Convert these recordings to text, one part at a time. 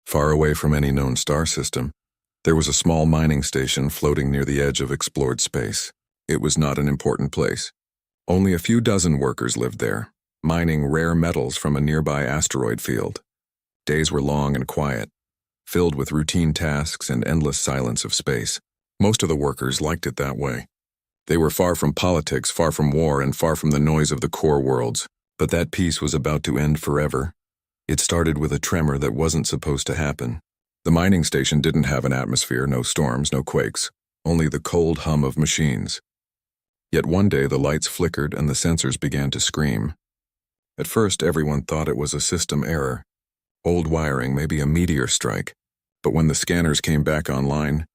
Far away from any known star system, there was a small mining station floating near the edge of explored space. It was not an important place. Only a few dozen workers lived there, mining rare metals from a nearby asteroid field. Days were long and quiet, filled with routine tasks and endless silence of space. Most of the workers liked it that way. They were far from politics, far from war, and far from the noise of the core worlds. But that peace was about to end forever. It started with a tremor that wasn't supposed to happen. The mining station didn't have an atmosphere, no storms, no quakes, only the cold hum of machines. Yet one day the lights flickered and the sensors began to scream. At first everyone thought it was a system error. Old wiring, maybe a meteor strike. But when the scanners came back online,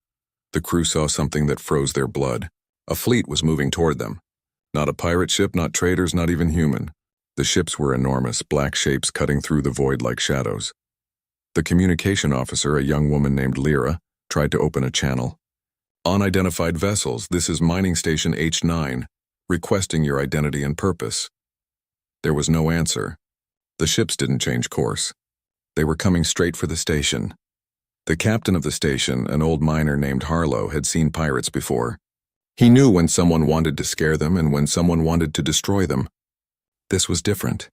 the crew saw something that froze their blood. A fleet was moving toward them. Not a pirate ship, not traders, not even human. The ships were enormous, black shapes cutting through the void like shadows. The communication officer, a young woman named Lyra, tried to open a channel. Unidentified vessels, this is mining station H9, requesting your identity and purpose. There was no answer. The ships didn't change course. They were coming straight for the station. The captain of the station, an old miner named Harlow, had seen pirates before. He knew when someone wanted to scare them and when someone wanted to destroy them. This was different.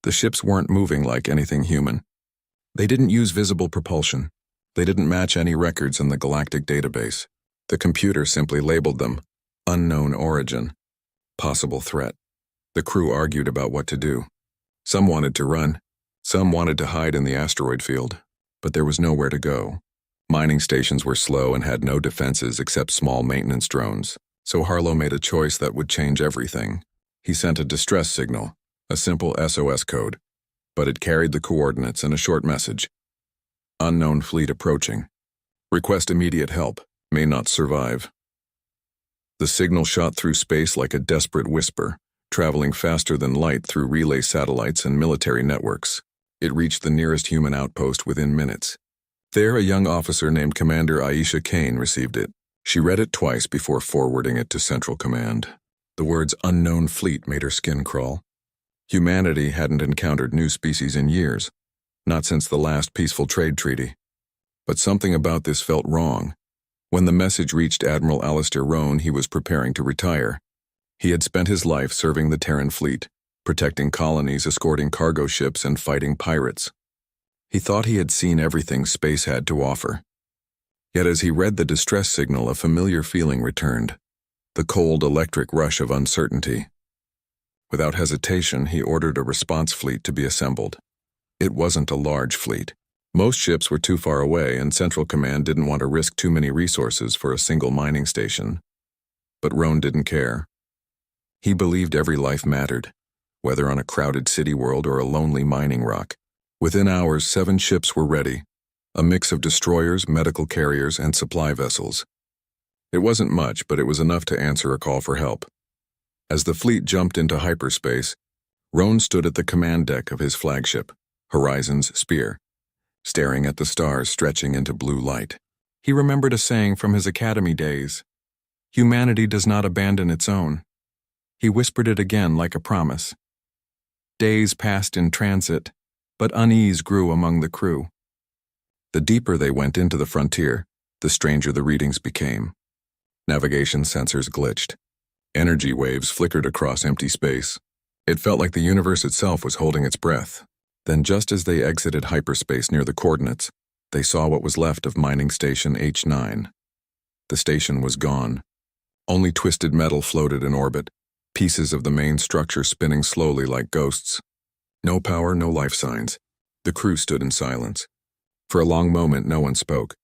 The ships weren't moving like anything human. They didn't use visible propulsion. They didn't match any records in the galactic database. The computer simply labeled them unknown origin, possible threat. The crew argued about what to do. Some wanted to run. Some wanted to hide in the asteroid field. But there was nowhere to go. Mining stations were slow and had no defenses except small maintenance drones. So Harlow made a choice that would change everything. He sent a distress signal, a simple SOS code, but it carried the coordinates and a short message. Unknown fleet approaching. Request immediate help. May not survive. The signal shot through space like a desperate whisper, traveling faster than light through relay satellites and military networks. It reached the nearest human outpost within minutes. There, a young officer named Commander Aisha Kane received it. She read it twice before forwarding it to Central Command. The words unknown fleet made her skin crawl. Humanity hadn't encountered new species in years, not since the last peaceful trade treaty. But something about this felt wrong. When the message reached Admiral Alistair Rohn, he was preparing to retire. He had spent his life serving the Terran fleet, protecting colonies, escorting cargo ships, and fighting pirates. He thought he had seen everything space had to offer. Yet as he read the distress signal, a familiar feeling returned. The cold electric rush of uncertainty. Without hesitation, he ordered a response fleet to be assembled. It wasn't a large fleet. Most ships were too far away, and Central Command didn't want to risk too many resources for a single mining station. But Rohn didn't care. He believed every life mattered, whether on a crowded city world or a lonely mining rock. Within hours, 7 ships were ready, a mix of destroyers, medical carriers, and supply vessels. It wasn't much, but it was enough to answer a call for help. As the fleet jumped into hyperspace, Rohn stood at the command deck of his flagship, Horizon's Spear, staring at the stars stretching into blue light. He remembered a saying from his academy days, "Humanity does not abandon its own." He whispered it again like a promise. Days passed in transit, but unease grew among the crew. The deeper they went into the frontier, the stranger the readings became. Navigation sensors glitched. Energy waves flickered across empty space. It felt like the universe itself was holding its breath. Then just as they exited hyperspace near the coordinates, they saw what was left of mining station H9. The station was gone. Only twisted metal floated in orbit, pieces of the main structure spinning slowly like ghosts. No power, no life signs. The crew stood in silence. For a long moment, no one spoke.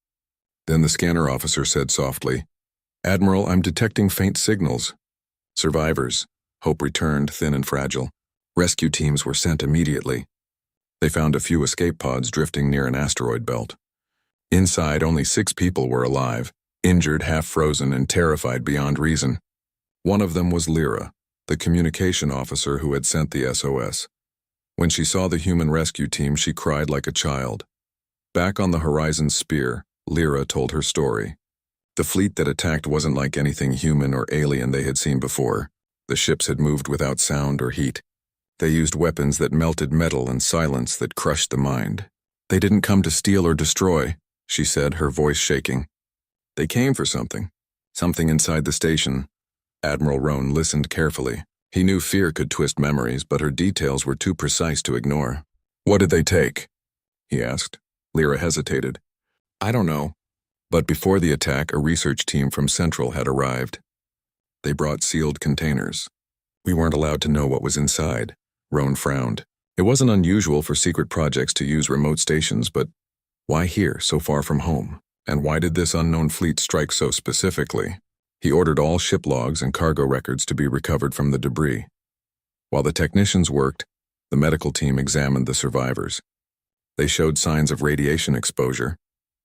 Then the scanner officer said softly, "Admiral, I'm detecting faint signals." Survivors. Hope returned, thin and fragile. Rescue teams were sent immediately. They found a few escape pods drifting near an asteroid belt. Inside, only 6 people were alive, injured, half-frozen, and terrified beyond reason. One of them was Lyra, the communication officer who had sent the SOS. When she saw the human rescue team, she cried like a child. Back on the Horizon's Spear, Lyra told her story. The fleet that attacked wasn't like anything human or alien they had seen before. The ships had moved without sound or heat. They used weapons that melted metal and silence that crushed the mind. They didn't come to steal or destroy, she said, her voice shaking. They came for something. Something inside the station. Admiral Roan listened carefully. He knew fear could twist memories, but her details were too precise to ignore. What did they take? He asked. Lyra hesitated. I don't know. But before the attack, a research team from Central had arrived. They brought sealed containers. We weren't allowed to know what was inside. Roan frowned. It wasn't unusual for secret projects to use remote stations, but why here, so far from home? And why did this unknown fleet strike so specifically? He ordered all ship logs and cargo records to be recovered from the debris. While the technicians worked, the medical team examined the survivors. They showed signs of radiation exposure,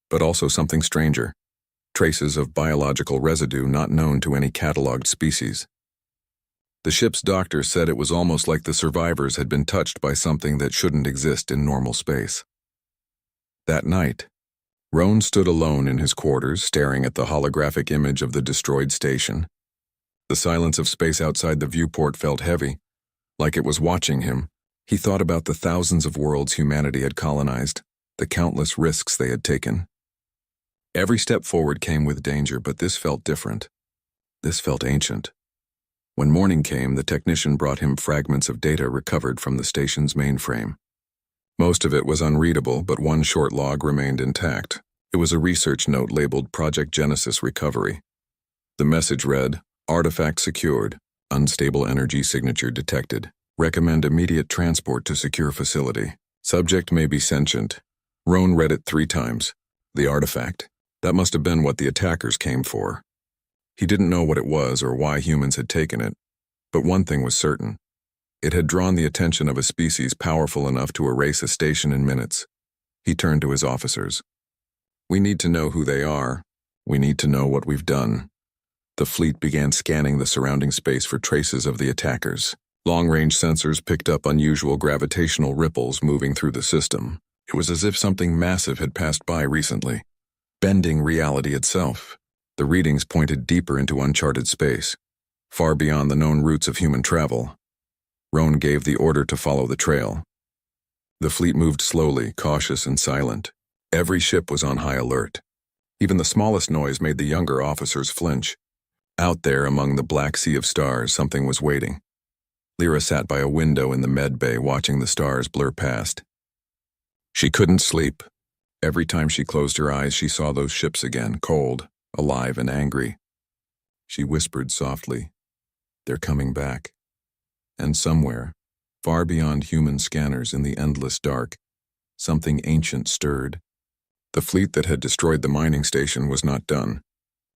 but also something stranger, traces of biological residue not known to any cataloged species. The ship's doctor said it was almost like the survivors had been touched by something that shouldn't exist in normal space. That night, Roan stood alone in his quarters, staring at the holographic image of the destroyed station. The silence of space outside the viewport felt heavy, like it was watching him. He thought about the thousands of worlds humanity had colonized, the countless risks they had taken. Every step forward came with danger, but this felt different. This felt ancient. When morning came, the technician brought him fragments of data recovered from the station's mainframe. Most of it was unreadable, but one short log remained intact. It was a research note labeled Project Genesis Recovery. The message read, Artifact secured, unstable energy signature detected. Recommend immediate transport to secure facility. Subject may be sentient. Roan read it 3 times. The artifact. That must have been what the attackers came for. He didn't know what it was or why humans had taken it, but one thing was certain. It had drawn the attention of a species powerful enough to erase a station in minutes. He turned to his officers. We need to know who they are. We need to know what we've done. The fleet began scanning the surrounding space for traces of the attackers. Long-range sensors picked up unusual gravitational ripples moving through the system. It was as if something massive had passed by recently, bending reality itself. The readings pointed deeper into uncharted space, far beyond the known routes of human travel. Roan gave the order to follow the trail. The fleet moved slowly, cautious and silent. Every ship was on high alert. Even the smallest noise made the younger officers flinch. Out there among the black sea of stars, something was waiting. Lyra sat by a window in the med bay watching the stars blur past. She couldn't sleep. Every time she closed her eyes, she saw those ships again, cold, alive and angry. She whispered softly, They're coming back. And somewhere, far beyond human scanners in the endless dark, something ancient stirred. The fleet that had destroyed the mining station was not done.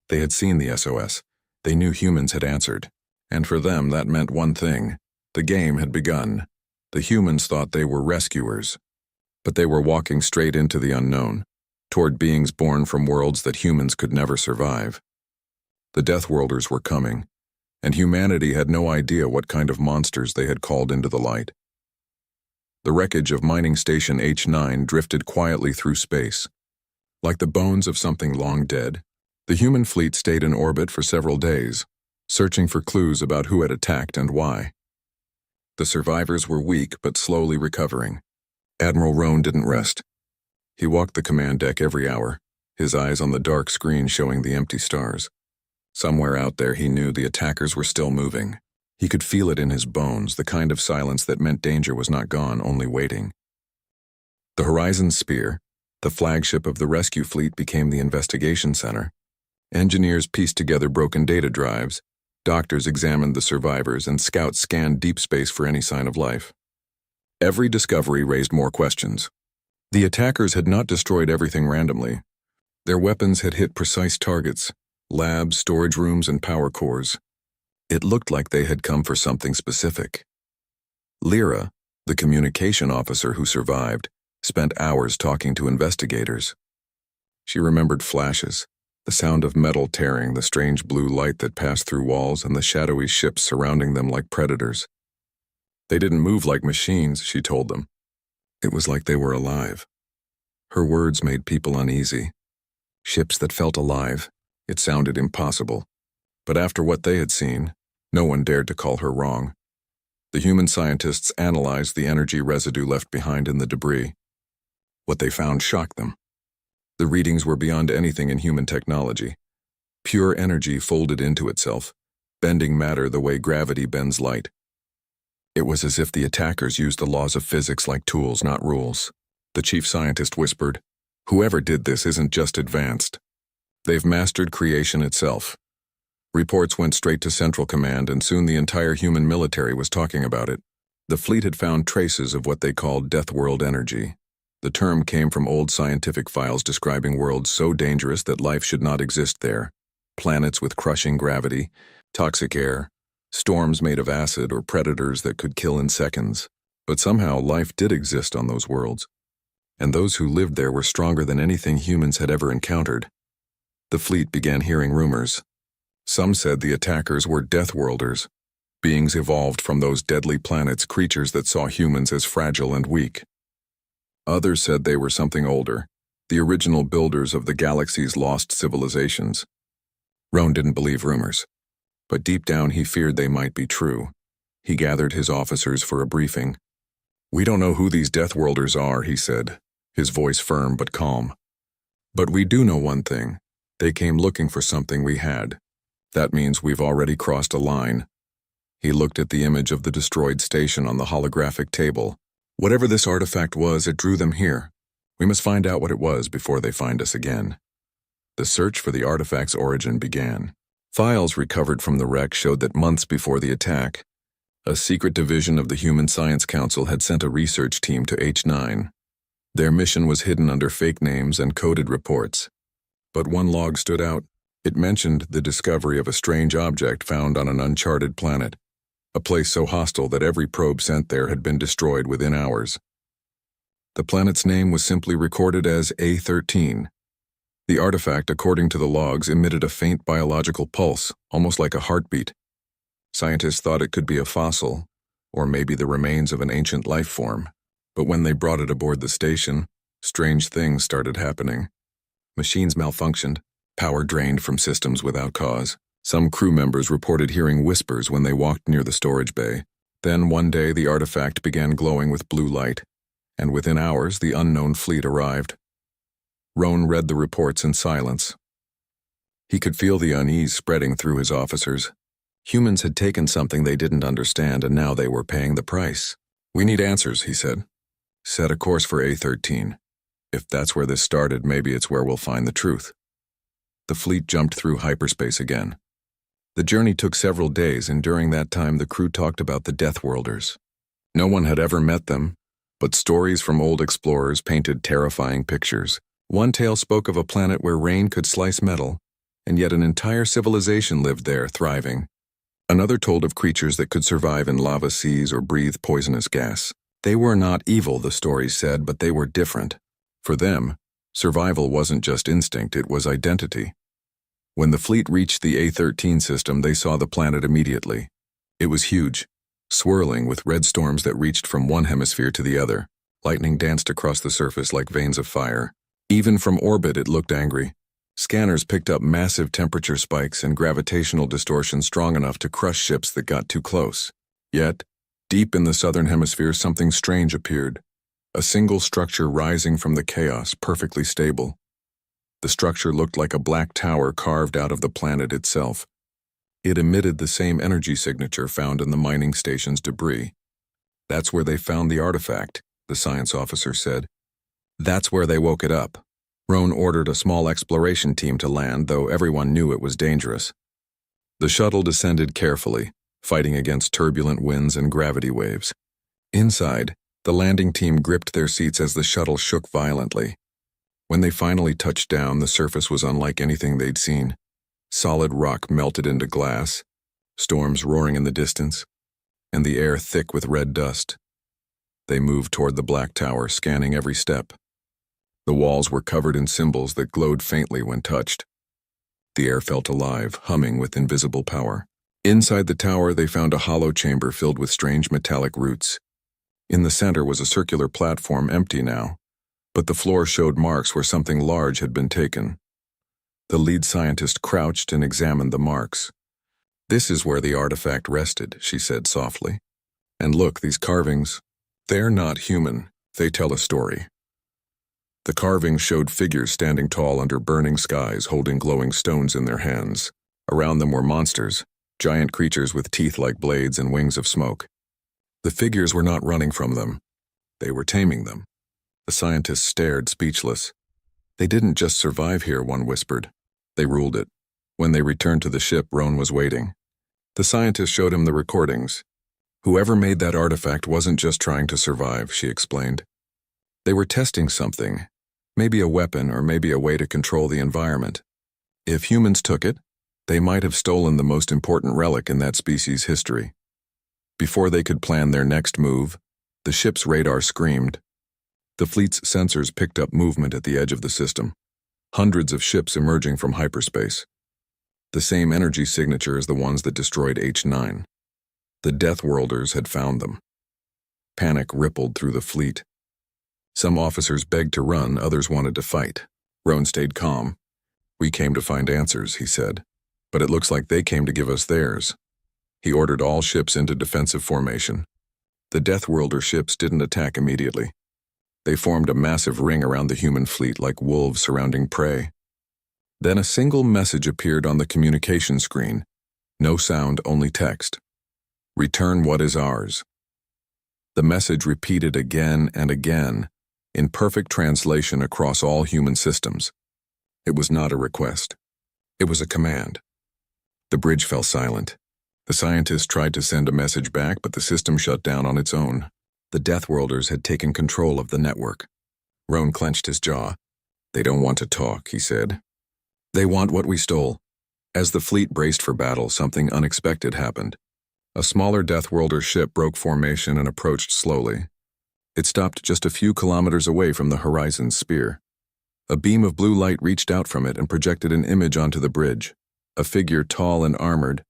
They had seen the SOS. They knew humans had answered. And for them, that meant one thing. The game had begun. The humans thought they were rescuers. But they were walking straight into the unknown, toward beings born from worlds that humans could never survive. The Deathworlders were coming, and humanity had no idea what kind of monsters they had called into the light. The wreckage of mining station H9 drifted quietly through space. Like the bones of something long dead, the human fleet stayed in orbit for several days, searching for clues about who had attacked and why. The survivors were weak but slowly recovering. Admiral Roan didn't rest. He walked the command deck every hour, his eyes on the dark screen showing the empty stars. Somewhere out there he knew the attackers were still moving. He could feel it in his bones, the kind of silence that meant danger was not gone, only waiting. The Horizon Spear, the flagship of the rescue fleet, became the investigation center. Engineers pieced together broken data drives, doctors examined the survivors, and scouts scanned deep space for any sign of life. Every discovery raised more questions. The attackers had not destroyed everything randomly. Their weapons had hit precise targets, labs, storage rooms, and power cores. It looked like they had come for something specific. Lyra, the communication officer who survived, spent hours talking to investigators. She remembered flashes, the sound of metal tearing, the strange blue light that passed through walls, and the shadowy ships surrounding them like predators. They didn't move like machines, she told them. It was like they were alive. Her words made people uneasy. Ships that felt alive. It sounded impossible. But after what they had seen, no one dared to call her wrong. The human scientists analyzed the energy residue left behind in the debris. What they found shocked them. The readings were beyond anything in human technology. Pure energy folded into itself, bending matter the way gravity bends light. It was as if the attackers used the laws of physics like tools, not rules. The chief scientist whispered, "Whoever did this isn't just advanced. They've mastered creation itself." Reports went straight to Central Command, and soon the entire human military was talking about it. The fleet had found traces of what they called Deathworld energy. The term came from old scientific files describing worlds so dangerous that life should not exist there. Planets with crushing gravity, toxic air, storms made of acid, or predators that could kill in seconds. But somehow life did exist on those worlds, and those who lived there were stronger than anything humans had ever encountered. The fleet began hearing rumors. Some said the attackers were Deathworlders, beings evolved from those deadly planets, creatures that saw humans as fragile and weak. Others said they were something older, the original builders of the galaxy's lost civilizations. Roan didn't believe rumors, but deep down he feared they might be true. He gathered his officers for a briefing. "We don't know who these Deathworlders are," he said, his voice firm but calm. "But we do know one thing. They came looking for something we had. That means we've already crossed a line." He looked at the image of the destroyed station on the holographic table. "Whatever this artifact was, it drew them here. We must find out what it was before they find us again." The search for the artifact's origin began. Files recovered from the wreck showed that months before the attack, a secret division of the Human Science Council had sent a research team to H9. Their mission was hidden under fake names and coded reports. But one log stood out. It mentioned the discovery of a strange object found on an uncharted planet, a place so hostile that every probe sent there had been destroyed within hours. The planet's name was simply recorded as A13. The artifact, according to the logs, emitted a faint biological pulse, almost like a heartbeat. Scientists thought it could be a fossil, or maybe the remains of an ancient life form. But when they brought it aboard the station, strange things started happening. Machines malfunctioned, power drained from systems without cause. Some crew members reported hearing whispers when they walked near the storage bay. Then one day the artifact began glowing with blue light, and within hours the unknown fleet arrived. Roan read the reports in silence. He could feel the unease spreading through his officers. Humans had taken something they didn't understand, and now they were paying the price. "We need answers," he said. "Set a course for A13. If that's where this started, maybe it's where we'll find the truth." The fleet jumped through hyperspace again. The journey took several days, and during that time the crew talked about the Deathworlders. No one had ever met them, but stories from old explorers painted terrifying pictures. One tale spoke of a planet where rain could slice metal, and yet an entire civilization lived there, thriving. Another told of creatures that could survive in lava seas or breathe poisonous gas. They were not evil, the stories said, but they were different. For them, survival wasn't just instinct, it was identity. When the fleet reached the A13 system, they saw the planet immediately. It was huge, swirling with red storms that reached from one hemisphere to the other. Lightning danced across the surface like veins of fire. Even from orbit, it looked angry. Scanners picked up massive temperature spikes and gravitational distortion strong enough to crush ships that got too close. Yet, deep in the southern hemisphere, something strange appeared. A single structure rising from the chaos, perfectly stable. The structure looked like a black tower carved out of the planet itself. It emitted the same energy signature found in the mining station's debris. "That's where they found the artifact," the science officer said. "That's where they woke it up." Roan ordered a small exploration team to land, though everyone knew it was dangerous. The shuttle descended carefully, fighting against turbulent winds and gravity waves. Inside, the landing team gripped their seats as the shuttle shook violently. When they finally touched down, the surface was unlike anything they'd seen. Solid rock melted into glass, storms roaring in the distance, and the air thick with red dust. They moved toward the black tower, scanning every step. The walls were covered in symbols that glowed faintly when touched. The air felt alive, humming with invisible power. Inside the tower, they found a hollow chamber filled with strange metallic roots. In the center was a circular platform, empty now, but the floor showed marks where something large had been taken. The lead scientist crouched and examined the marks. "This is where the artifact rested," she said softly. "And look, these carvings, they're not human. They tell a story." The carvings showed figures standing tall under burning skies, holding glowing stones in their hands. Around them were monsters, giant creatures with teeth like blades and wings of smoke. The figures were not running from them. They were taming them. The scientists stared, speechless. They didn't just survive here, one whispered. They ruled it. When they returned to the ship, Roan was waiting. The scientist showed him the recordings. Whoever made that artifact wasn't just trying to survive, she explained. They were testing something, maybe a weapon or maybe a way to control the environment. If humans took it, they might have stolen the most important relic in that species' history. Before they could plan their next move, the ship's radar screamed. The fleet's sensors picked up movement at the edge of the system. Hundreds of ships emerging from hyperspace. The same energy signature as the ones that destroyed H9. The Deathworlders had found them. Panic rippled through the fleet. Some officers begged to run, others wanted to fight. Roan stayed calm. We came to find answers, he said. But it looks like they came to give us theirs. He ordered all ships into defensive formation. The Deathworlder ships didn't attack immediately. They formed a massive ring around the human fleet like wolves surrounding prey. Then a single message appeared on the communication screen. No sound, only text. Return what is ours. The message repeated again and again, in perfect translation across all human systems. It was not a request. It was a command. The bridge fell silent. The scientists tried to send a message back, but the system shut down on its own. The Deathworlders had taken control of the network. Roan clenched his jaw. They don't want to talk, he said. They want what we stole. As the fleet braced for battle, something unexpected happened. A smaller Deathworlder ship broke formation and approached slowly. It stopped just a few kilometers away from the Horizon's spear. A beam of blue light reached out from it and projected an image onto the bridge. A figure tall and armored,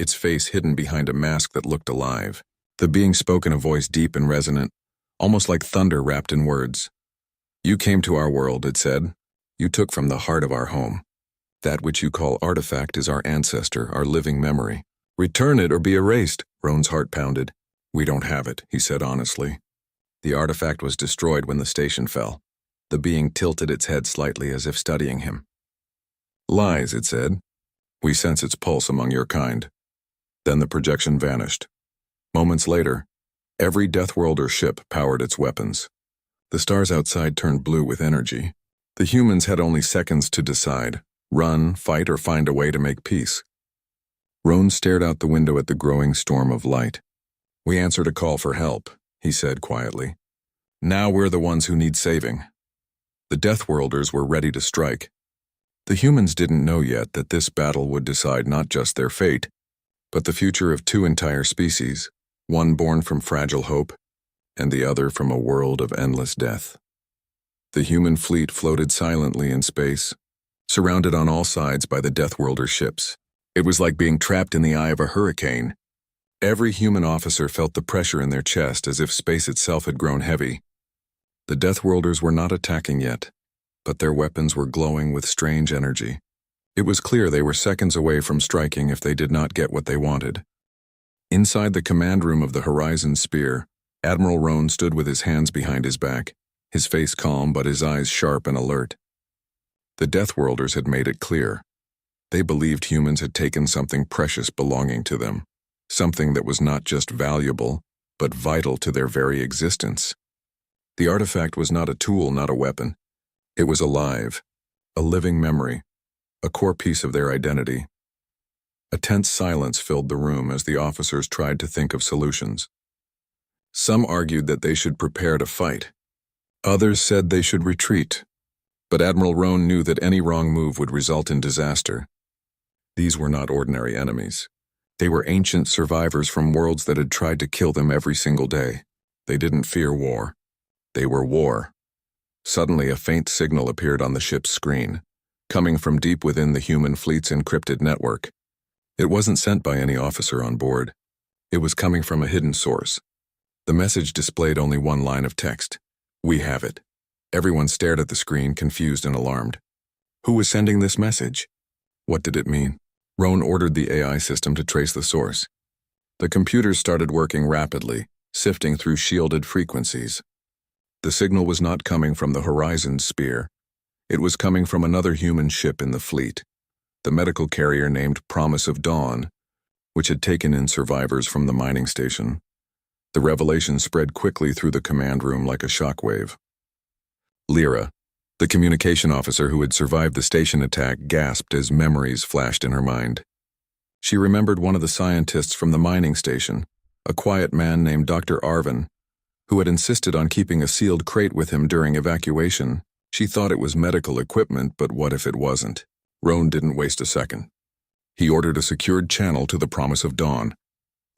its face hidden behind a mask that looked alive. The being spoke in a voice deep and resonant, almost like thunder wrapped in words. You came to our world, it said. You took from the heart of our home. That which you call artifact is our ancestor, our living memory. Return it or be erased, Roan's heart pounded. We don't have it, he said honestly. The artifact was destroyed when the station fell. The being tilted its head slightly as if studying him. Lies, it said. We sense its pulse among your kind. Then the projection vanished. Moments later, every Deathworlder ship powered its weapons. The stars outside turned blue with energy. The humans had only seconds to decide, run, fight, or find a way to make peace. Roan stared out the window at the growing storm of light. We answered a call for help, he said quietly. Now we're the ones who need saving. The Deathworlders were ready to strike. The humans didn't know yet that this battle would decide not just their fate, but the future of two entire species, one born from fragile hope, and the other from a world of endless death. The human fleet floated silently in space, surrounded on all sides by the Deathworlder ships. It was like being trapped in the eye of a hurricane. Every human officer felt the pressure in their chest as if space itself had grown heavy. The Deathworlders were not attacking yet, but their weapons were glowing with strange energy. It was clear they were seconds away from striking if they did not get what they wanted. Inside the command room of the Horizon Spear, Admiral Roan stood with his hands behind his back, his face calm but his eyes sharp and alert. The Deathworlders had made it clear. They believed humans had taken something precious belonging to them, something that was not just valuable, but vital to their very existence. The artifact was not a tool, not a weapon. It was alive, a living memory, a core piece of their identity. A tense silence filled the room as the officers tried to think of solutions. Some argued that they should prepare to fight. Others said they should retreat. But Admiral Roan knew that any wrong move would result in disaster. These were not ordinary enemies. They were ancient survivors from worlds that had tried to kill them every single day. They didn't fear war. They were war. Suddenly, a faint signal appeared on the ship's screen, coming from deep within the human fleet's encrypted network. It wasn't sent by any officer on board. It was coming from a hidden source. The message displayed only one line of text. We have it. Everyone stared at the screen, confused and alarmed. Who was sending this message? What did it mean? Roan ordered the AI system to trace the source. The computers started working rapidly, sifting through shielded frequencies. The signal was not coming from the Horizon's spear. It was coming from another human ship in the fleet, the medical carrier named Promise of Dawn, which had taken in survivors from the mining station. The revelation spread quickly through the command room like a shockwave. Lyra, the communication officer who had survived the station attack, gasped as memories flashed in her mind. She remembered one of the scientists from the mining station, a quiet man named Dr. Arvin, who had insisted on keeping a sealed crate with him during evacuation. She thought it was medical equipment, but what if it wasn't? Roan didn't waste a second. He ordered a secured channel to the Promise of Dawn.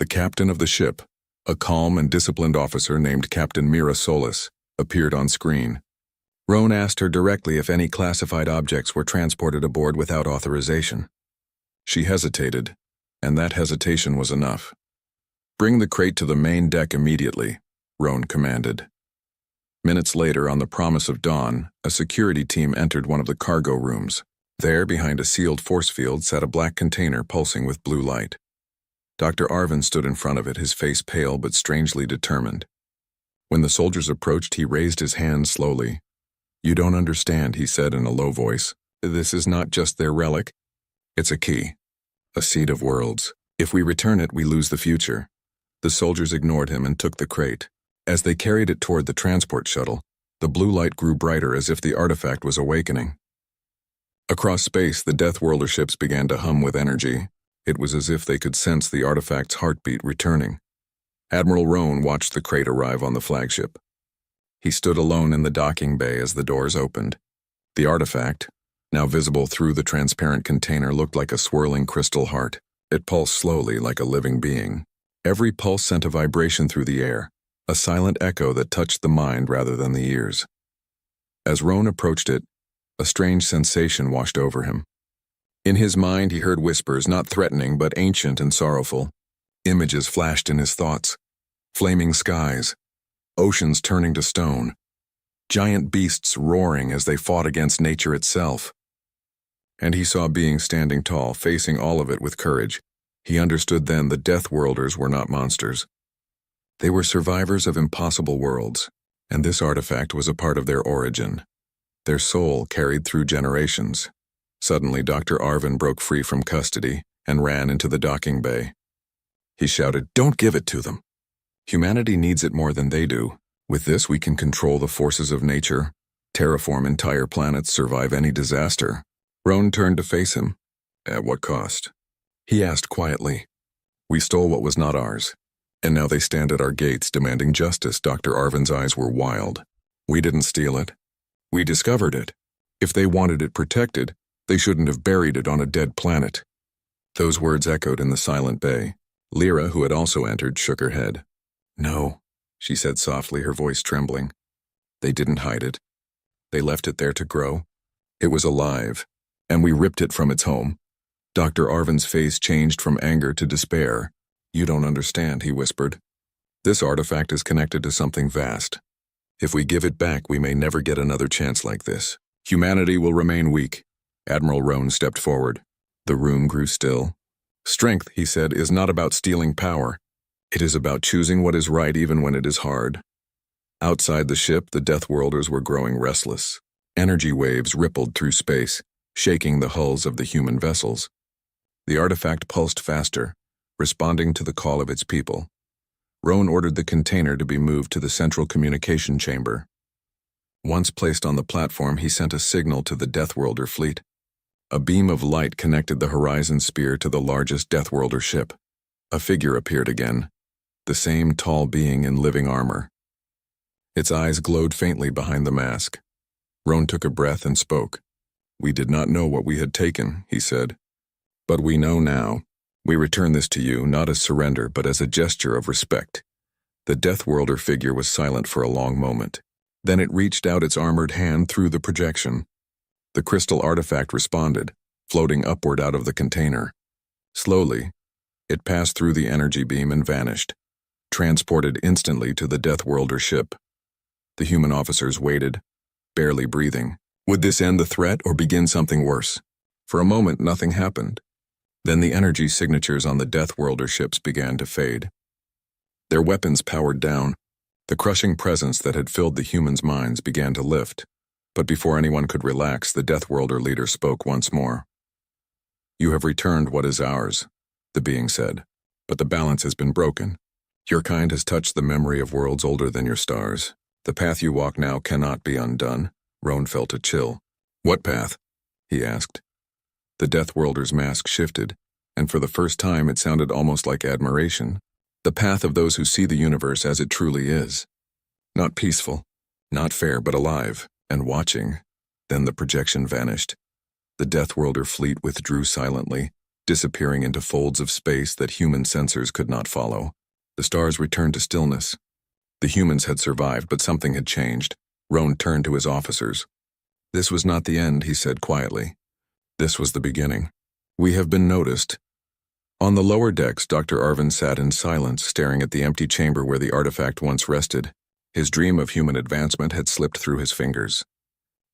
The captain of the ship, a calm and disciplined officer named Captain Mira Solis, appeared on screen. Roan asked her directly if any classified objects were transported aboard without authorization. She hesitated, and that hesitation was enough. "Bring the crate to the main deck immediately," Roan commanded. Minutes later, on the Promise of Dawn, a security team entered one of the cargo rooms. There, behind a sealed force field, sat a black container pulsing with blue light. Dr. Arvin stood in front of it, his face pale but strangely determined. When the soldiers approached, he raised his hand slowly. "You don't understand," he said in a low voice. "This is not just their relic. It's a key. A seed of worlds. If we return it, we lose the future." The soldiers ignored him and took the crate. As they carried it toward the transport shuttle, the blue light grew brighter as if the artifact was awakening. Across space, the Deathworlder ships began to hum with energy. It was as if they could sense the artifact's heartbeat returning. Admiral Roan watched the crate arrive on the flagship. He stood alone in the docking bay as the doors opened. The artifact, now visible through the transparent container, looked like a swirling crystal heart. It pulsed slowly like a living being. Every pulse sent a vibration through the air, a silent echo that touched the mind rather than the ears. As Roan approached it, a strange sensation washed over him. In his mind, he heard whispers, not threatening but ancient and sorrowful. Images flashed in his thoughts. Flaming skies, oceans turning to stone, giant beasts roaring as they fought against nature itself. And he saw beings standing tall, facing all of it with courage. He understood then the Deathworlders were not monsters. They were survivors of impossible worlds, and this artifact was a part of their origin, their soul carried through generations. Suddenly, Dr. Arvin broke free from custody and ran into the docking bay. He shouted, "Don't give it to them. Humanity needs it more than they do. With this, we can control the forces of nature, terraform entire planets, survive any disaster." Roan turned to face him. "At what cost?" He asked quietly. "We stole what was not ours, and now they stand at our gates demanding justice." Dr. Arvin's eyes were wild. "We didn't steal it. We discovered it. If they wanted it protected, they shouldn't have buried it on a dead planet." Those words echoed in the silent bay. Lyra, who had also entered, shook her head. "No," she said softly, her voice trembling. "They didn't hide it. They left it there to grow. It was alive, and we ripped it from its home." Dr. Arvin's face changed from anger to despair. "You don't understand," he whispered. "This artifact is connected to something vast. If we give it back, we may never get another chance like this. Humanity will remain weak." Admiral Roan stepped forward. The room grew still. "Strength," he said, "is not about stealing power. It is about choosing what is right even when it is hard." Outside the ship, the Deathworlders were growing restless. Energy waves rippled through space, shaking the hulls of the human vessels. The artifact pulsed faster, responding to the call of its people. Roan ordered the container to be moved to the central communication chamber. Once placed on the platform, he sent a signal to the Deathworlder fleet. A beam of light connected the Horizon Spear to the largest Deathworlder ship. A figure appeared again, the same tall being in living armor. Its eyes glowed faintly behind the mask. Roan took a breath and spoke. "We did not know what we had taken," he said. "But we know now. We return this to you, not as surrender, but as a gesture of respect." The Deathworlder figure was silent for a long moment. Then it reached out its armored hand through the projection. The crystal artifact responded, floating upward out of the container. Slowly, it passed through the energy beam and vanished, transported instantly to the Deathworlder ship. The human officers waited, barely breathing. Would this end the threat or begin something worse? For a moment, nothing happened. Then the energy signatures on the Deathworlder ships began to fade. Their weapons powered down, The crushing presence that had filled the humans' minds began to lift, but before anyone could relax, the Deathworlder leader spoke once more. "You have returned what is ours," the being said, "but the balance has been broken. Your kind has touched the memory of worlds older than your stars. The path you walk now cannot be undone." Roan felt a chill. "What path?" he asked. The Deathworlder's mask shifted, and for the first time it sounded almost like admiration. "The path of those who see the universe as it truly is. Not peaceful, not fair, but alive, and watching." Then the projection vanished. The Deathworlder fleet withdrew silently, disappearing into folds of space that human sensors could not follow. The stars returned to stillness. The humans had survived, but something had changed. Roan turned to his officers. "This was not the end," he said quietly. "This was the beginning. We have been noticed." On the lower decks, Dr. Arvin sat in silence, staring at the empty chamber where the artifact once rested. His dream of human advancement had slipped through his fingers.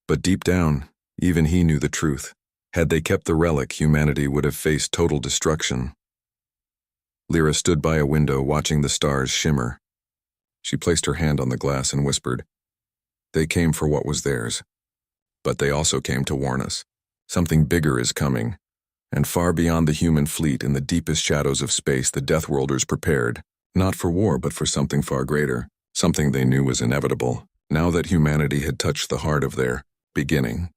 But deep down, even he knew the truth. Had they kept the relic, humanity would have faced total destruction. Lyra stood by a window, watching the stars shimmer. She placed her hand on the glass and whispered, "They came for what was theirs. But they also came to warn us. Something bigger is coming. And far beyond the human fleet, in the deepest shadows of space, the Deathworlders prepared, not for war, but for something far greater, something they knew was inevitable, now that humanity had touched the heart of their beginning.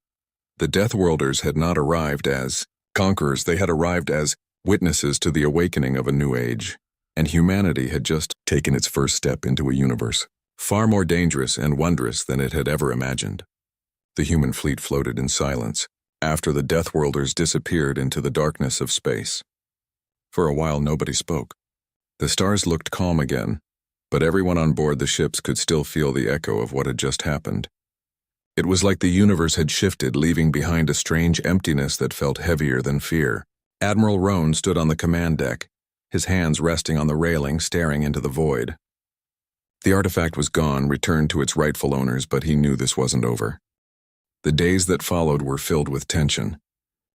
The Deathworlders had not arrived as conquerors, they had arrived as witnesses to the awakening of a new age, and humanity had just taken its first step into a universe, far more dangerous and wondrous than it had ever imagined. The human fleet floated in silence, after the Deathworlders disappeared into the darkness of space. For a while nobody spoke. The stars looked calm again, but everyone on board the ships could still feel the echo of what had just happened. It was like the universe had shifted, leaving behind a strange emptiness that felt heavier than fear. Admiral Roan stood on the command deck, his hands resting on the railing, staring into the void. The artifact was gone, returned to its rightful owners, but he knew this wasn't over. The days that followed were filled with tension.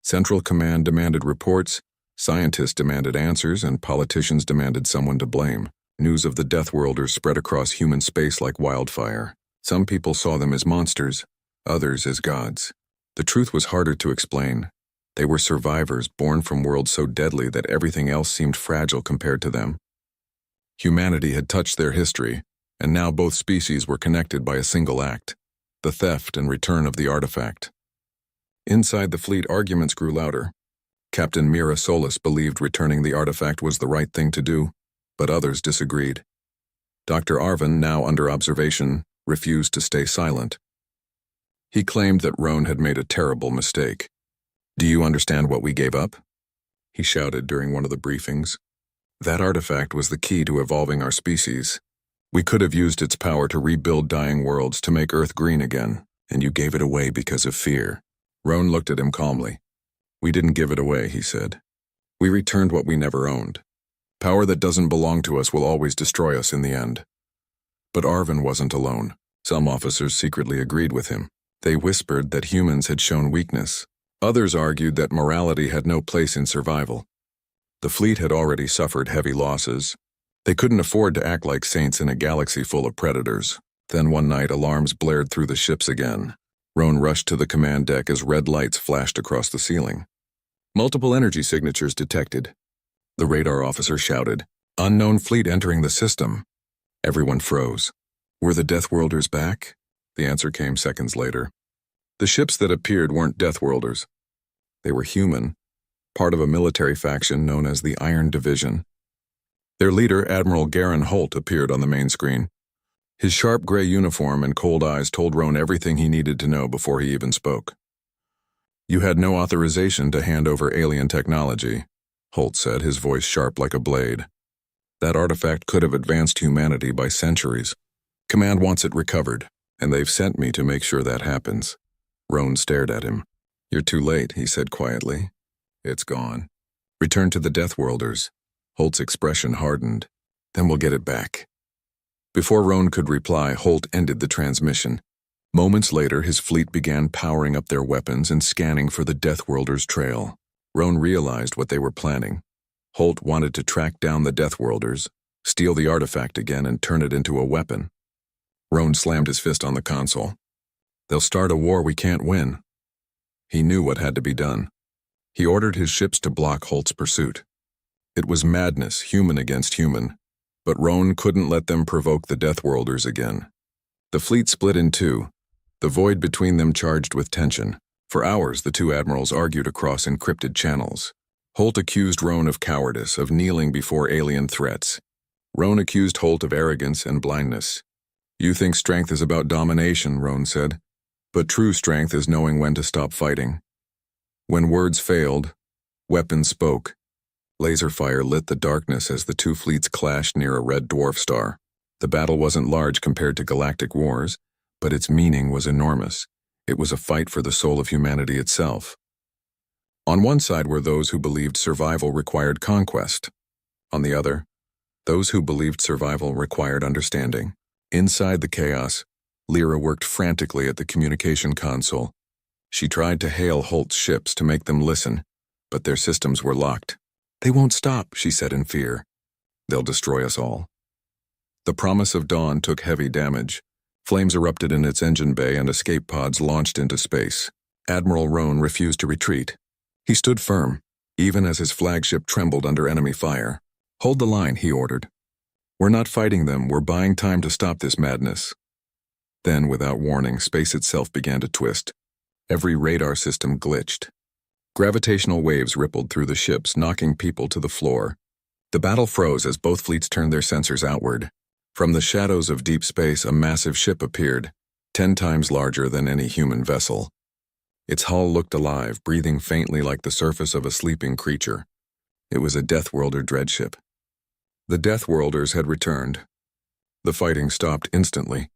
Central Command demanded reports, scientists demanded answers, and politicians demanded someone to blame. News of the Deathworlders spread across human space like wildfire. Some people saw them as monsters, others as gods. The truth was harder to explain. They were survivors born from worlds so deadly that everything else seemed fragile compared to them. Humanity had touched their history, and now both species were connected by a single act: the theft and return of the artifact. Inside the fleet, arguments grew louder. Captain Mira Solis believed returning the artifact was the right thing to do, but others disagreed. Dr. Arvin, now under observation, refused to stay silent. He claimed that Roan had made a terrible mistake. "Do you understand what we gave up?" he shouted during one of the briefings. "That artifact was the key to evolving our species. We could have used its power to rebuild dying worlds, to make Earth green again, and you gave it away because of fear." Roan looked at him calmly. "We didn't give it away," he said. "We returned what we never owned. Power that doesn't belong to us will always destroy us in the end." But Arvin wasn't alone. Some officers secretly agreed with him. They whispered that humans had shown weakness. Others argued that morality had no place in survival. The fleet had already suffered heavy losses. They couldn't afford to act like saints in a galaxy full of predators. Then one night, alarms blared through the ships again. Roan rushed to the command deck as red lights flashed across the ceiling. "Multiple energy signatures detected." The radar officer shouted, "Unknown fleet entering the system." Everyone froze. Were the Deathworlders back? The answer came seconds later. The ships that appeared weren't Deathworlders. They were human, part of a military faction known as the Iron Division. Their leader, Admiral Garen Holt, appeared on the main screen. His sharp gray uniform and cold eyes told Roan everything he needed to know before he even spoke. "You had no authorization to hand over alien technology," Holt said, his voice sharp like a blade. "That artifact could have advanced humanity by centuries. Command wants it recovered, and they've sent me to make sure that happens." Roan stared at him. "You're too late," he said quietly. "It's gone. Return to the Deathworlders." Holt's expression hardened. "Then we'll get it back." Before Roan could reply, Holt ended the transmission. Moments later, his fleet began powering up their weapons and scanning for the Deathworlders' trail. Roan realized what they were planning. Holt wanted to track down the Deathworlders, steal the artifact again, and turn it into a weapon. Roan slammed his fist on the console. They'll start a war we can't win. He knew what had to be done. He ordered his ships to block Holt's pursuit. It was madness, human against human, but Roan couldn't let them provoke the Deathworlders again. The fleet split in two, the void between them charged with tension. For hours, the two admirals argued across encrypted channels. Holt accused Roan of cowardice, of kneeling before alien threats. Roan accused Holt of arrogance and blindness. You think strength is about domination, Roan said, but true strength is knowing when to stop fighting. When words failed, weapons spoke. Laser fire lit the darkness as the two fleets clashed near a red dwarf star. The battle wasn't large compared to galactic wars, but its meaning was enormous. It was a fight for the soul of humanity itself. On one side were those who believed survival required conquest. On the other, those who believed survival required understanding. Inside the chaos, Lyra worked frantically at the communication console. She tried to hail Holt's ships to make them listen, but their systems were locked. They won't stop, she said in fear. They'll destroy us all. The promise of dawn took heavy damage. Flames erupted in its engine bay and escape pods launched into space. Admiral Roan refused to retreat. He stood firm, even as his flagship trembled under enemy fire. Hold the line, he ordered. We're not fighting them, we're buying time to stop this madness. Then, without warning, space itself began to twist. Every radar system glitched. Gravitational waves rippled through the ships, knocking people to the floor. The battle froze as both fleets turned their sensors outward. From the shadows of deep space, a massive ship appeared, 10 times larger than any human vessel. Its hull looked alive, breathing faintly like the surface of a sleeping creature. It was a Deathworlder dreadship. The Deathworlders had returned. The fighting stopped instantly.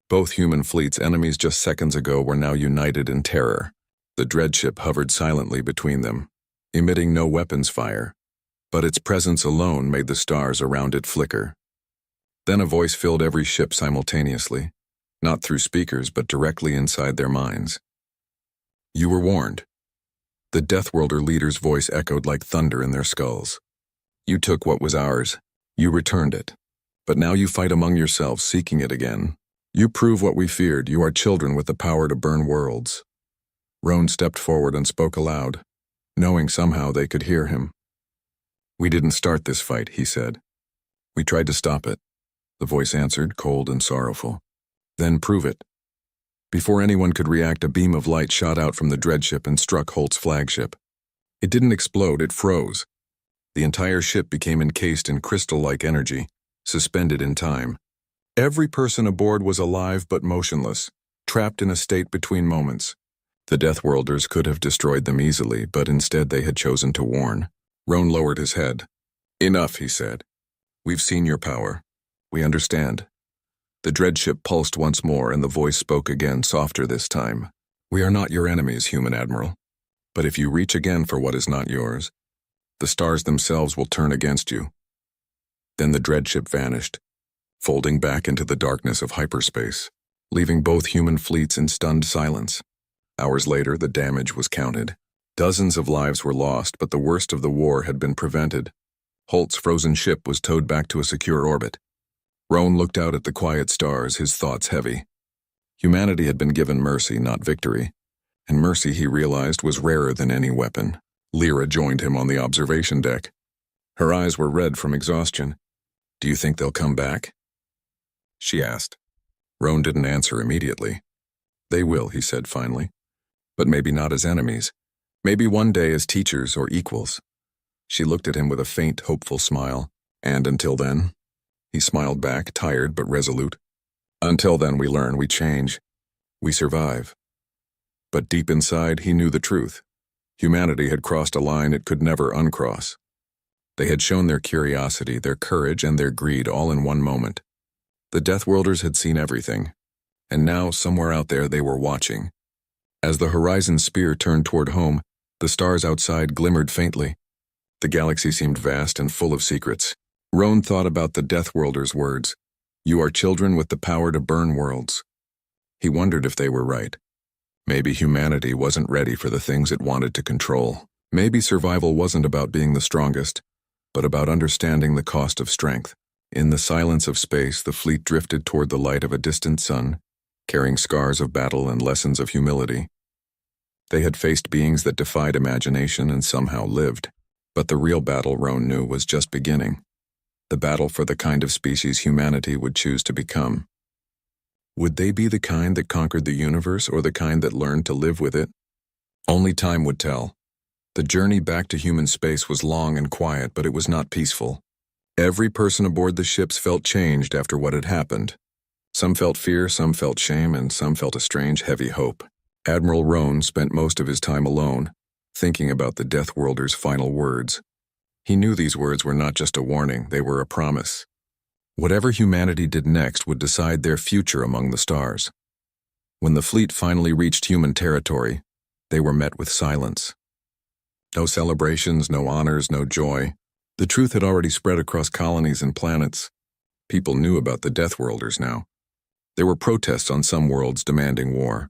Both human fleets, enemies just seconds ago, were now united in terror. The dreadship hovered silently between them, emitting no weapons fire, but its presence alone made the stars around it flicker. Then a voice filled every ship simultaneously, not through speakers but directly inside their minds. You were warned. The Deathworlder leader's voice echoed like thunder in their skulls. You took what was ours. You returned it. But now you fight among yourselves, seeking it again. You prove what we feared. You are children with the power to burn worlds. Roan stepped forward and spoke aloud, knowing somehow they could hear him. We didn't start this fight, he said. We tried to stop it, the voice answered, cold and sorrowful. Then prove it. Before anyone could react, a beam of light shot out from the dreadship and struck Holt's flagship. It didn't explode, it froze. The entire ship became encased in crystal-like energy, suspended in time. Every person aboard was alive but motionless, trapped in a state between moments. The Deathworlders could have destroyed them easily, but instead they had chosen to warn. Roan lowered his head. Enough, he said. We've seen your power. We understand. The dreadship pulsed once more, and the voice spoke again, softer this time. We are not your enemies, human admiral. But if you reach again for what is not yours, the stars themselves will turn against you. Then the dreadship vanished, folding back into the darkness of hyperspace, leaving both human fleets in stunned silence. Hours later, the damage was counted. Dozens of lives were lost, but the worst of the war had been prevented. Holt's frozen ship was towed back to a secure orbit. Roan looked out at the quiet stars, his thoughts heavy. Humanity had been given mercy, not victory. And mercy, he realized, was rarer than any weapon. Lyra joined him on the observation deck. Her eyes were red from exhaustion. Do you think they'll come back? She asked. Roan didn't answer immediately. They will, he said finally. But maybe not as enemies. Maybe one day as teachers or equals. She looked at him with a faint, hopeful smile. And until then? He smiled back, tired but resolute. Until then, we learn, we change. We survive. But deep inside, he knew the truth. Humanity had crossed a line it could never uncross. They had shown their curiosity, their courage, and their greed all in one moment. The Deathworlders had seen everything, and now, somewhere out there, they were watching. As the horizon spear turned toward home, the stars outside glimmered faintly. The galaxy seemed vast and full of secrets. Roan thought about the Deathworlders' words, "You are children with the power to burn worlds." He wondered if they were right. Maybe humanity wasn't ready for the things it wanted to control. Maybe survival wasn't about being the strongest, but about understanding the cost of strength. In the silence of space, the fleet drifted toward the light of a distant sun, carrying scars of battle and lessons of humility. They had faced beings that defied imagination and somehow lived. But the real battle, Roan knew, was just beginning. The battle for the kind of species humanity would choose to become. Would they be the kind that conquered the universe or the kind that learned to live with it? Only time would tell. The journey back to human space was long and quiet, but it was not peaceful. Every person aboard the ships felt changed after what had happened. Some felt fear, some felt shame, and some felt a strange, heavy hope. Admiral Roan spent most of his time alone, thinking about the Deathworlders' final words. He knew these words were not just a warning, they were a promise. Whatever humanity did next would decide their future among the stars. When the fleet finally reached human territory, they were met with silence. No celebrations, no honors, no joy. The truth had already spread across colonies and planets. People knew about the Deathworlders now. There were protests on some worlds demanding war.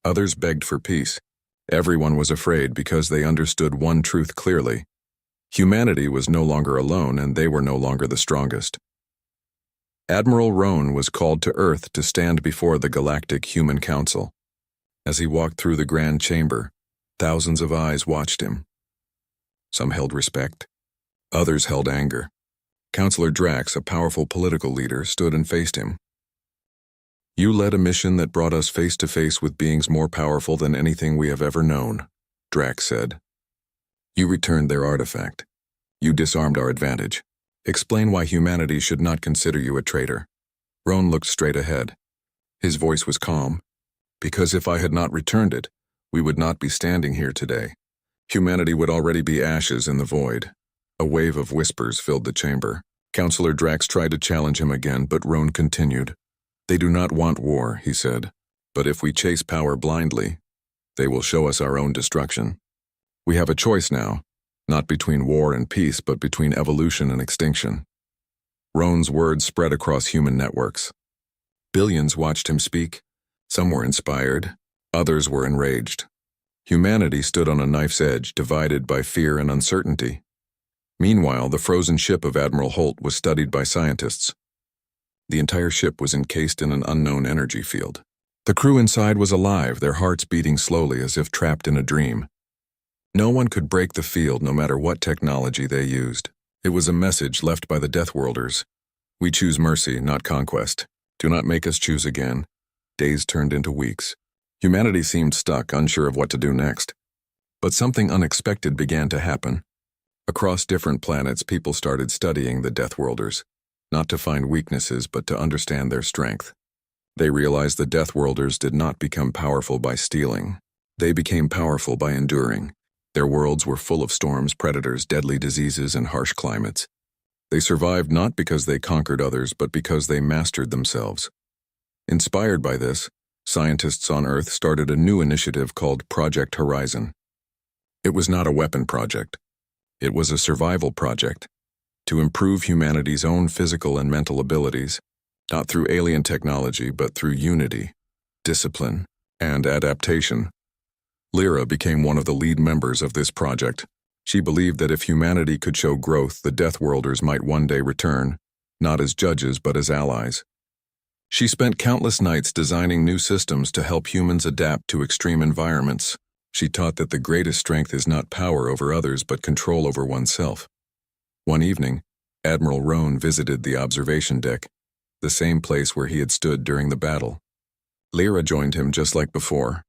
Others begged for peace. Everyone was afraid because they understood one truth clearly. Humanity was no longer alone, and they were no longer the strongest. Admiral Roan was called to Earth to stand before the Galactic Human Council. As he walked through the grand chamber, thousands of eyes watched him. Some held respect. Others held anger. Counselor Drax, a powerful political leader, stood and faced him. "You led a mission that brought us face to face with beings more powerful than anything we have ever known," Drax said. "You returned their artifact. You disarmed our advantage. Explain why humanity should not consider you a traitor." Roan looked straight ahead. His voice was calm. "Because if I had not returned it, we would not be standing here today. Humanity would already be ashes in the void." A wave of whispers filled the chamber. Counselor Drax tried to challenge him again, but Roan continued. "They do not want war," he said. "But if we chase power blindly, they will show us our own destruction. We have a choice now, not between war and peace, but between evolution and extinction." Roan's words spread across human networks. Billions watched him speak. Some were inspired, others were enraged. Humanity stood on a knife's edge, divided by fear and uncertainty. Meanwhile, the frozen ship of Admiral Holt was studied by scientists. The entire ship was encased in an unknown energy field. The crew inside was alive, their hearts beating slowly as if trapped in a dream. No one could break the field, no matter what technology they used. It was a message left by the Deathworlders. "We choose mercy, not conquest. Do not make us choose again." Days turned into weeks. Humanity seemed stuck, unsure of what to do next. But something unexpected began to happen. Across different planets, people started studying the Deathworlders, not to find weaknesses, but to understand their strength. They realized the Deathworlders did not become powerful by stealing. They became powerful by enduring. Their worlds were full of storms, predators, deadly diseases, and harsh climates. They survived not because they conquered others, but because they mastered themselves. Inspired by this, scientists on Earth started a new initiative called Project Horizon. It was not a weapon project. It was a survival project, to improve humanity's own physical and mental abilities, not through alien technology, but through unity, discipline, and adaptation. Lyra became one of the lead members of this project. She believed that if humanity could show growth, the Deathworlders might one day return, not as judges but as allies. She spent countless nights designing new systems to help humans adapt to extreme environments. She taught that the greatest strength is not power over others but control over oneself. One evening, Admiral Roan visited the observation deck, the same place where he had stood during the battle. Lyra joined him just like before.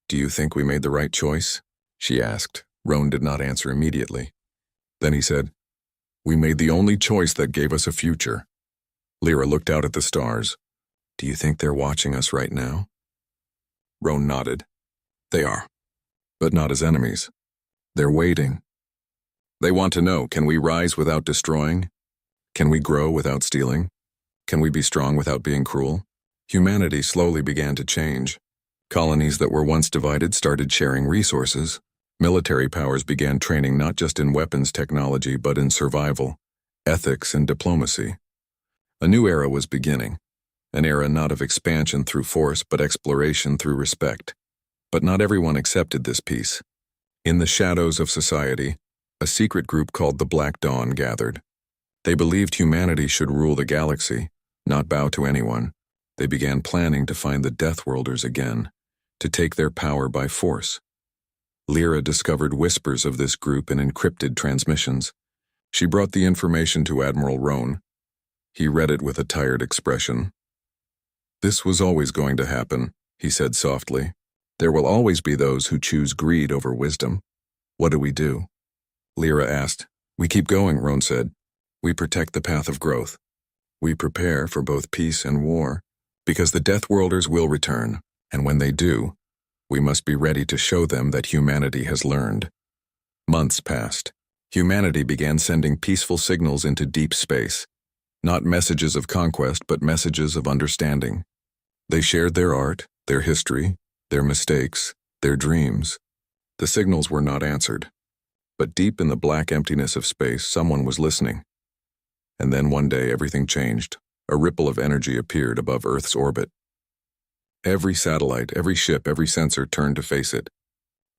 "Do you think we made the right choice?" she asked. Roan did not answer immediately. Then he said, "We made the only choice that gave us a future." Lyra looked out at the stars. "Do you think they're watching us right now?" Roan nodded. "They are, but not as enemies. They're waiting. They want to know, can we rise without destroying? Can we grow without stealing? Can we be strong without being cruel?" Humanity slowly began to change. Colonies that were once divided started sharing resources. Military powers began training not just in weapons technology but in survival, ethics, and diplomacy. A new era was beginning, an era not of expansion through force but exploration through respect. But not everyone accepted this peace. In the shadows of society, a secret group called the Black Dawn gathered. They believed humanity should rule the galaxy, not bow to anyone. They began planning to find the Deathworlders again, to take their power by force. Lyra discovered whispers of this group in encrypted transmissions. She brought the information to Admiral Roan. He read it with a tired expression. "This was always going to happen," he said softly. "There will always be those who choose greed over wisdom. What do we do?" Lyra asked. "We keep going," Roan said. "We protect the path of growth. We prepare for both peace and war, because the Deathworlders will return, and when they do, we must be ready to show them that humanity has learned." Months passed. Humanity began sending peaceful signals into deep space. Not messages of conquest, but messages of understanding. They shared their art, their history, their mistakes, their dreams. The signals were not answered. But deep in the black emptiness of space, someone was listening. And then one day everything changed. A ripple of energy appeared above Earth's orbit. Every satellite, every ship, every sensor turned to face it.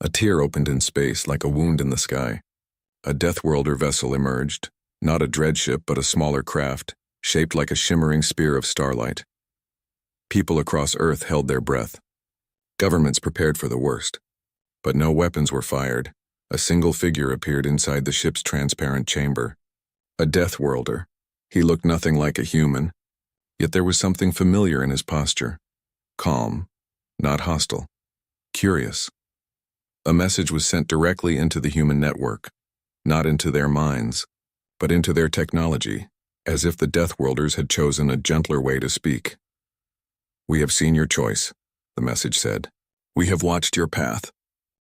A tear opened in space like a wound in the sky. A Deathworlder vessel emerged, not a dreadship but a smaller craft, shaped like a shimmering spear of starlight. People across Earth held their breath. Governments prepared for the worst. But no weapons were fired. A single figure appeared inside the ship's transparent chamber. A Deathworlder. He looked nothing like a human, yet there was something familiar in his posture. Calm, not hostile, curious. A message was sent directly into the human network, not into their minds, but into their technology, as if the Deathworlders had chosen a gentler way to speak. "We have seen your choice," the message said. "We have watched your path.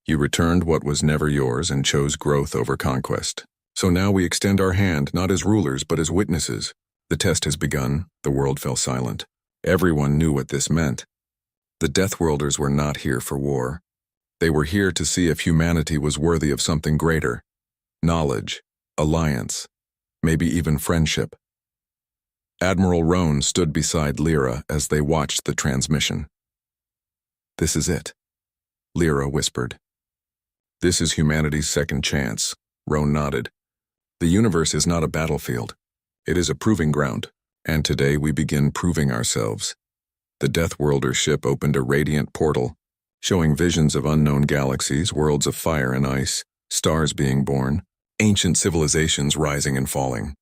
You returned what was never yours and chose growth over conquest. So now we extend our hand not as rulers but as witnesses. The test has begun." The world fell silent. Everyone knew what this meant. The Deathworlders were not here for war. They were here to see if humanity was worthy of something greater. Knowledge, alliance, maybe even friendship. Admiral Roan stood beside Lyra as they watched the transmission. "This is it," Lyra whispered. "This is humanity's second chance," Roan nodded. "The universe is not a battlefield. It is a proving ground, and today we begin proving ourselves." The Deathworlder ship opened a radiant portal, showing visions of unknown galaxies, worlds of fire and ice, stars being born, ancient civilizations rising and falling.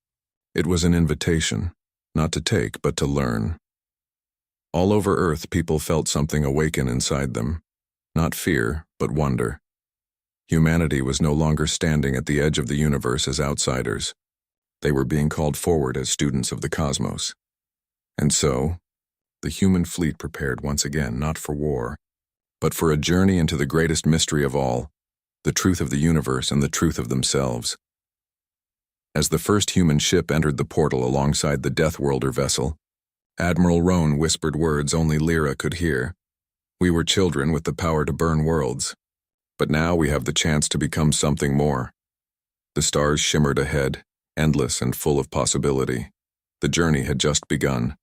It was an invitation, not to take, but to learn. All over Earth, people felt something awaken inside them. Not fear, but wonder. Humanity was no longer standing at the edge of the universe as outsiders. They were being called forward as students of the cosmos. And so, the human fleet prepared once again, not for war, but for a journey into the greatest mystery of all, the truth of the universe and the truth of themselves. As the first human ship entered the portal alongside the Deathworlder vessel, Admiral Roan whispered words only Lyra could hear. "We were children with the power to burn worlds, but now we have the chance to become something more." The stars shimmered ahead, endless and full of possibility. The journey had just begun.